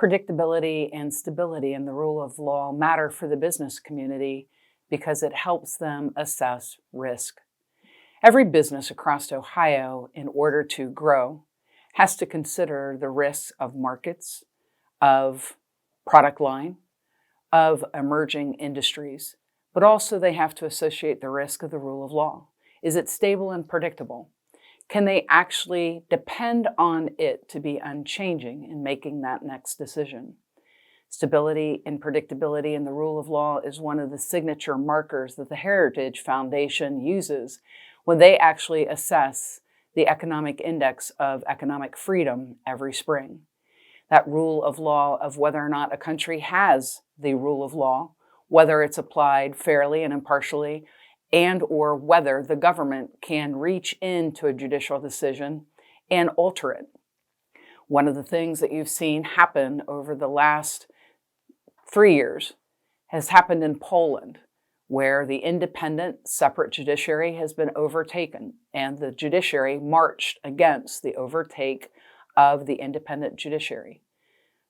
Predictability and stability in the rule of law matter for the business community because it helps them assess risk. Every business across Ohio, in order to grow, has to consider the risks of markets, of product line, of emerging industries, but also they have to associate the risk of the rule of law. Is it stable and predictable? Can they actually depend on it to be unchanging in making that next decision? Stability and predictability in the rule of law is one of the signature markers that the Heritage Foundation uses when they actually assess the economic index of economic freedom every spring. That rule of law of whether or not a country has the rule of law, whether it's applied fairly and impartially, and or whether the government can reach into a judicial decision and alter it. One of the things that you've seen happen over the last 3 years has happened in Poland, where the independent, separate judiciary has been overtaken, and the judiciary marched against the overtake of the independent judiciary.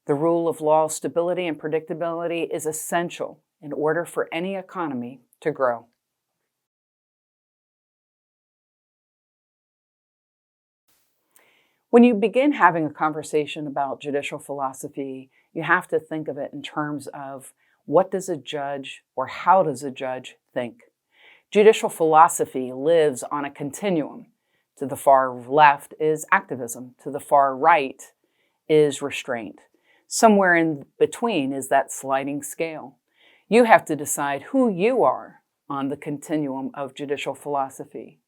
The rule of law, stability, and predictability is essential in order for any economy to grow. When you begin having a conversation about judicial philosophy, you have to think of it in terms of what does a judge or how does a judge think? Judicial philosophy lives on a continuum. To the far left is activism. To the far right is restraint. Somewhere in between is that sliding scale. You have to decide who you are on the continuum of judicial philosophy.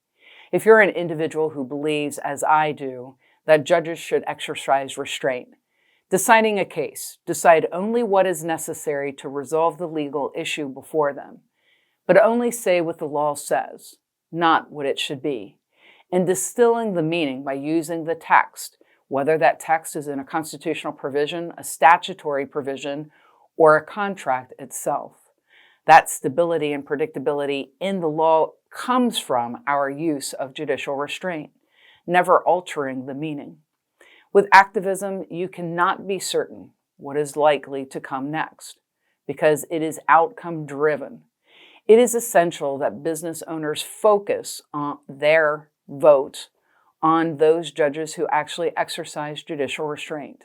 If you're an individual who believes, as I do, that judges should exercise restraint, deciding a case, decide only what is necessary to resolve the legal issue before them, but only say what the law says, not what it should be, and distilling the meaning by using the text, whether that text is in a constitutional provision, a statutory provision, or a contract itself. That stability and predictability in the law comes from our use of judicial restraint, never altering the meaning. With activism, you cannot be certain what is likely to come next because it is outcome driven. It is essential that business owners focus on their vote on those judges who actually exercise judicial restraint.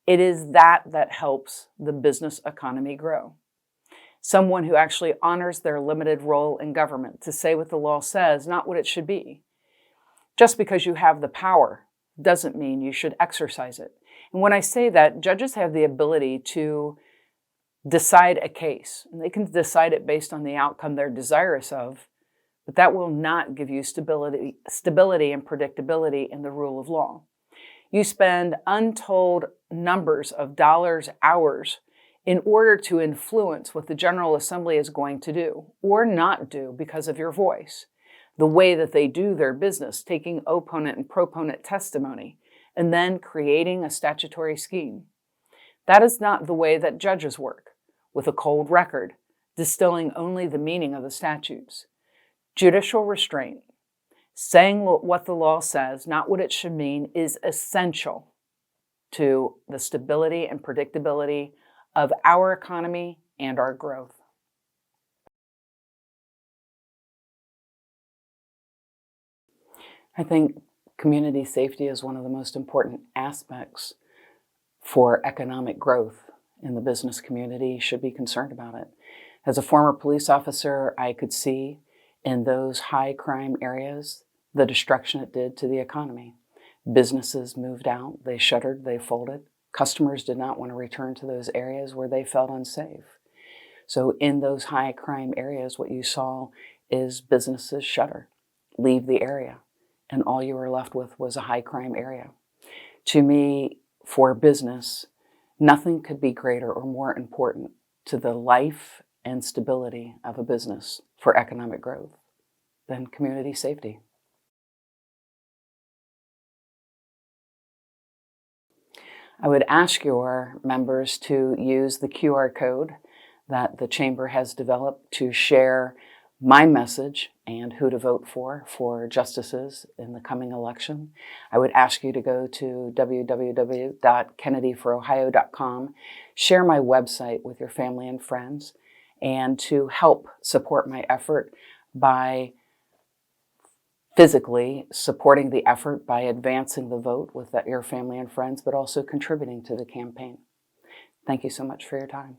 It is that helps the business economy grow. Someone who actually honors their limited role in government to say what the law says, not what it should be. Just because you have the power doesn't mean you should exercise it. And when I say that, judges have the ability to decide a case, and they can decide it based on the outcome they're desirous of, but that will not give you stability and predictability in the rule of law. You spend untold numbers of dollars, hours, in order to influence what the General Assembly is going to do or not do because of your voice. The way that they do their business, taking opponent and proponent testimony, and then creating a statutory scheme. That is not the way that judges work, with a cold record, distilling only the meaning of the statutes. Judicial restraint, saying what the law says, not what it should mean, is essential to the stability and predictability of our economy and our growth. I think community safety is one of the most important aspects for economic growth in the business community. You should be concerned about it. As a former police officer, I could see in those high crime areas the destruction it did to the economy. Businesses moved out, they shuttered, they folded. Customers did not want to return to those areas where they felt unsafe. So in those high crime areas, what you saw is businesses shutter, leave the area. And all you were left with was a high crime area. To me, for business, nothing could be greater or more important to the life and stability of a business for economic growth than community safety. I would ask your members to use the QR code that the Chamber has developed to share my message and who to vote for justices in the coming election, I would ask you to go to www.kennedyforohio.com, share my website with your family and friends, and to help support my effort by physically supporting the effort by advancing the vote with your family and friends, but also contributing to the campaign. Thank you so much for your time.